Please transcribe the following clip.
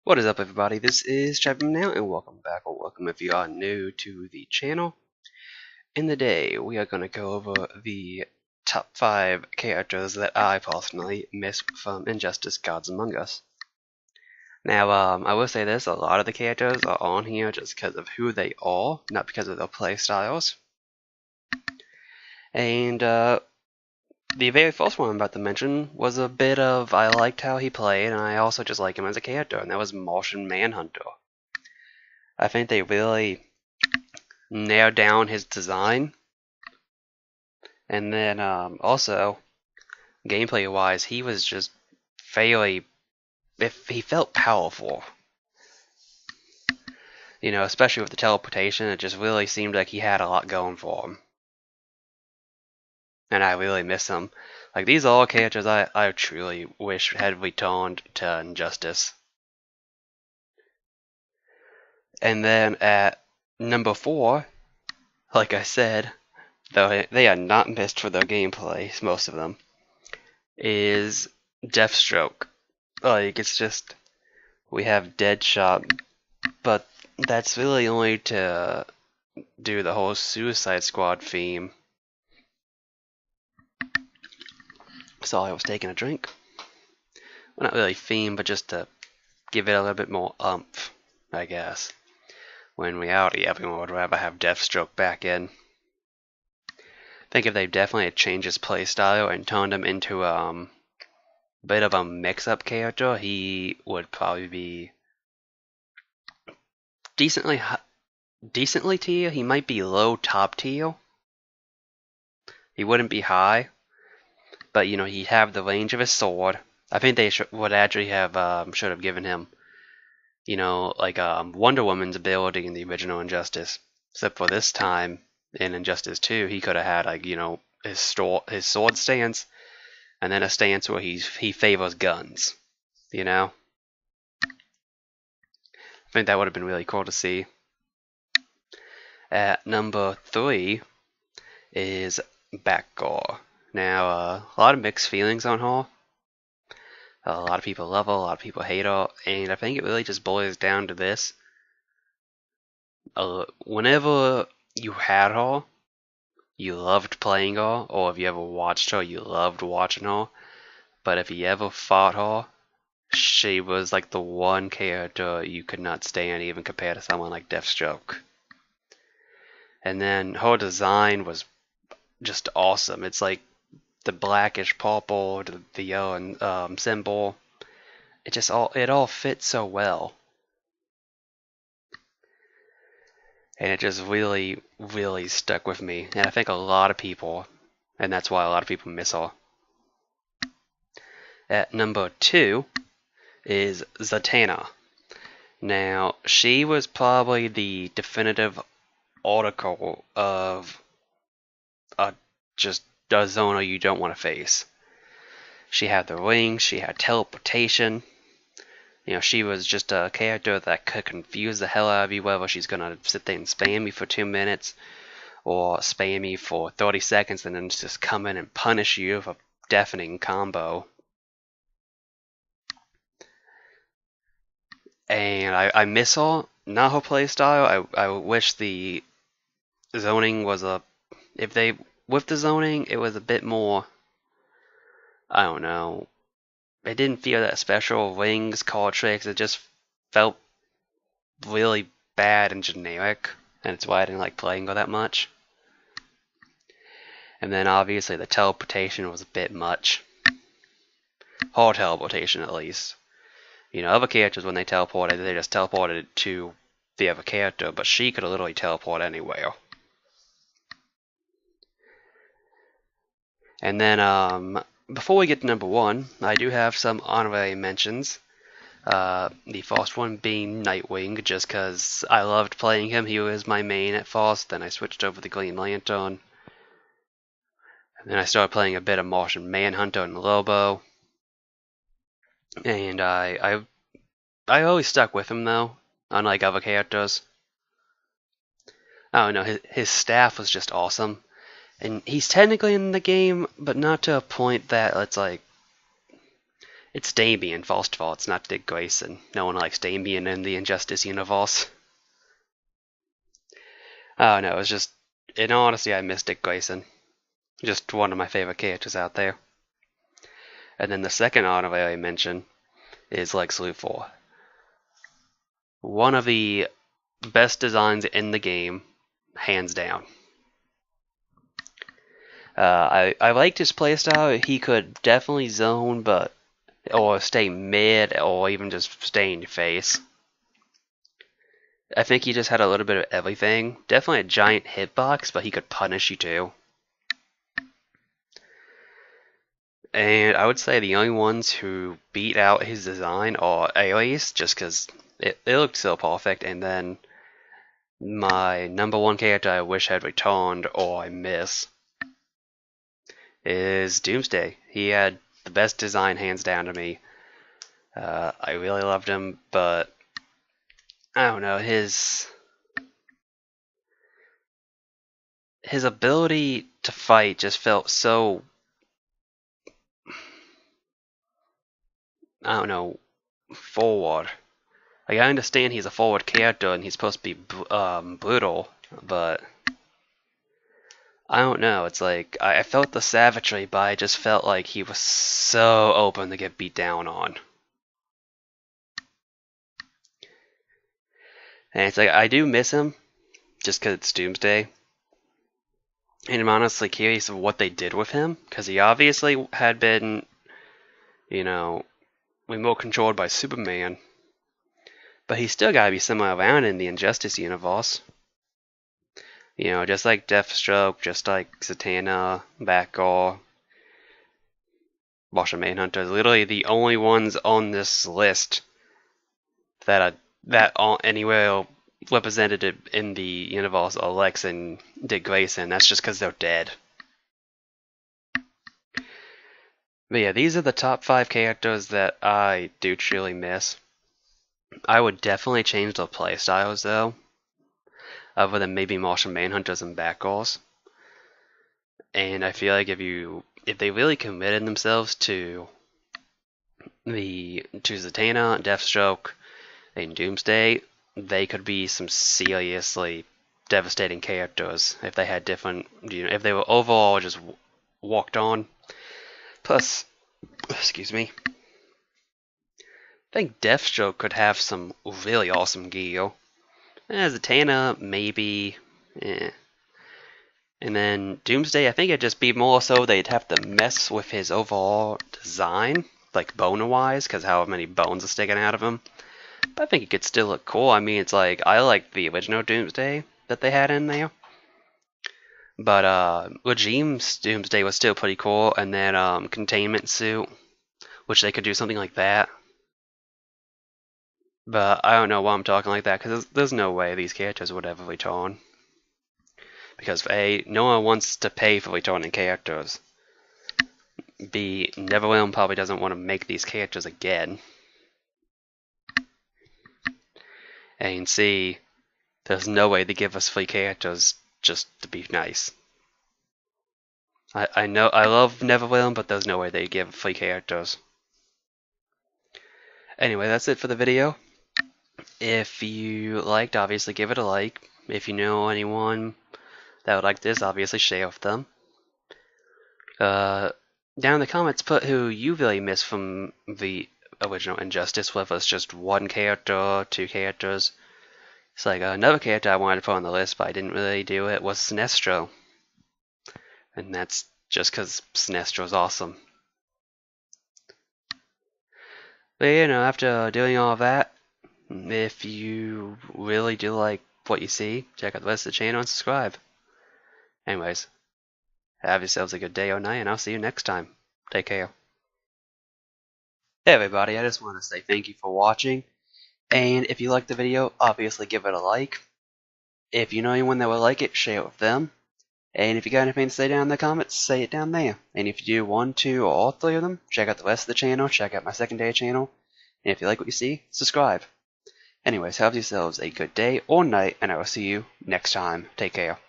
What is up, everybody? This is Chapman now, and welcome back, or welcome if you are new to the channel. In the day, we are going to go over the top 5 characters that I personally miss from Injustice: Gods Among Us. Now, I will say this, a lot of the characters are on here just because of who they are, not because of their play styles. And, the very first one I'm about to mention was a bit of I liked how he played, and I also just like him as a character, and that was Martian Manhunter. I think they really nailed down his design, and then also gameplay wise, he was just fairly, if he felt powerful, you know, especially with the teleportation. It just really seemed like he had a lot going for him, and I really miss him. Like, these are all characters I truly wish had returned to Injustice. And then at number 4, like I said, though they are not missed for their gameplay, most of them, is Deathstroke. Like, it's just, we have Deadshot, but that's really only to do the whole Suicide Squad theme. Sorry, I was taking a drink. Well, not really theme, but just to give it a little bit more oomph, I guess. When in reality, everyone would rather have Deathstroke back in. I think if they definitely had changed his playstyle and turned him into a bit of a mix-up character, he would probably be decently tier. He might be low top tier. He wouldn't be high, but you know, he'd have the range of his sword. I think they would actually have should have given him, you know, like Wonder Woman's ability in the original Injustice. Except for this time in Injustice 2, he could have had, like, you know, his sword stance, and then a stance where he favors guns. You know, I think that would have been really cool to see. At number 3 is Batgirl. Now, a lot of mixed feelings on her. A lot of people love her, a lot of people hate her, and I think it really just boils down to this. Whenever you had her, you loved playing her, or if you ever watched her, you loved watching her. But if you ever fought her, she was like the one character you could not stand, even compared to someone like Deathstroke. And then her design was just awesome. It's like the blackish purple, the yellow symbol. It all fits so well, and it just really, really stuck with me. And I think a lot of people, and that's why a lot of people miss her. At number 2 is Zatanna. Now, she was probably the definitive article of just a Zona you don't want to face. She had the rings, she had teleportation. You know, she was just a character that could confuse the hell out of you, whether she's gonna sit there and spam you for 2 minutes, or spam you for 30 seconds and then just come in and punish you with a deafening combo. And I miss her, not her playstyle. I wish the zoning was with the zoning, it was a bit more, I don't know, it didn't feel that special. Rings, card tricks, it just felt really bad and generic, and it's why I didn't like playing her that much. And then obviously the teleportation was a bit much. Her teleportation, at least. You know, other characters, when they teleported, they just teleported to the other character, but she could literally teleport anywhere. And then, before we get to number 1, I do have some honorary mentions. The first one being Nightwing, just because I loved playing him. He was my main at first, then I switched over to Green Lantern. And then I started playing a bit of Martian Manhunter and Lobo. And I always stuck with him, though, unlike other characters. I don't know, his staff was just awesome. And he's technically in the game, but not to a point that it's like, It's Damian, first of all, it's not Dick Grayson. No one likes Damian in the Injustice universe. Oh no, it's just, in all honesty, I miss Dick Grayson. Just one of my favorite characters out there. And then the second honorary mention is Lex Luthor. One of the best designs in the game, hands down. I liked his playstyle. He could definitely zone, or stay mid, or even just stay in your face. I think he just had a little bit of everything. Definitely a giant hitbox, but he could punish you too. And I would say the only ones who beat out his design are Ares, just because it looked so perfect, and then my number one character I wish had returned, or I miss, is Doomsday. He had the best design hands down to me. I really loved him, but I don't know, his ability to fight just felt so, I don't know, forward. Like, I understand he's a forward character and he's supposed to be brutal, but I don't know. It's like, I felt the savagery, but I just felt like he was so open to get beat down on. And it's like, I do miss him, just because it's Doomsday. And I'm honestly curious of what they did with him, because he obviously had been, you know, remote controlled by Superman. But he's still gotta be somewhere around in the Injustice universe. You know, just like Deathstroke, just like Zatanna, Batgirl, Martian Manhunter, literally the only ones on this list that are anywhere represented in the universe are Lex and Dick Grayson. That's just because they're dead. But yeah, these are the top 5 characters that I do truly miss. I would definitely change their playstyles though, other than maybe Martian Manhunters and Batgirls. And I feel like if they really committed themselves to Zatanna, Deathstroke, and Doomsday, they could be some seriously devastating characters if they had different, if they were overall just walked on. Plus, excuse me, I think Deathstroke could have some really awesome gear. Zatanna, maybe. And then Doomsday, I think it'd just be more so they'd have to mess with his overall design, like bone-wise, because how many bones are sticking out of him. But I think it could still look cool. I mean, it's like, I like the original Doomsday that they had in there. But Regime's Doomsday was still pretty cool, and then Containment Suit, which they could do something like that. But I don't know why I'm talking like that, because there's no way these characters would ever return. Because A, no one wants to pay for returning characters. B, NetherRealm probably doesn't want to make these characters again. And C, there's no way they give us free characters just to be nice. I know I love NetherRealm, but there's no way they give free characters. Anyway, that's it for the video. If you liked, obviously give it a like. If you know anyone that would like this, obviously share with them. Down in the comments, put who you really miss from the original Injustice, whether it's just one character, 2 characters. It's like another character I wanted to put on the list, but I didn't really do it, was Sinestro. And that's just because Sinestro's awesome. But after doing all that, if you really do like what you see, check out the rest of the channel and subscribe. Anyways, have yourselves a good day or night, and I'll see you next time. Take care. Hey everybody, I just want to say thank you for watching. And if you liked the video, obviously give it a like. If you know anyone that would like it, share it with them. And if you got anything to say down in the comments, say it down there. And if you do 1, 2, or all 3 of them, check out the rest of the channel, check out my secondary channel. And if you like what you see, subscribe. Anyways, have yourselves a good day or night, and I will see you next time. Take care.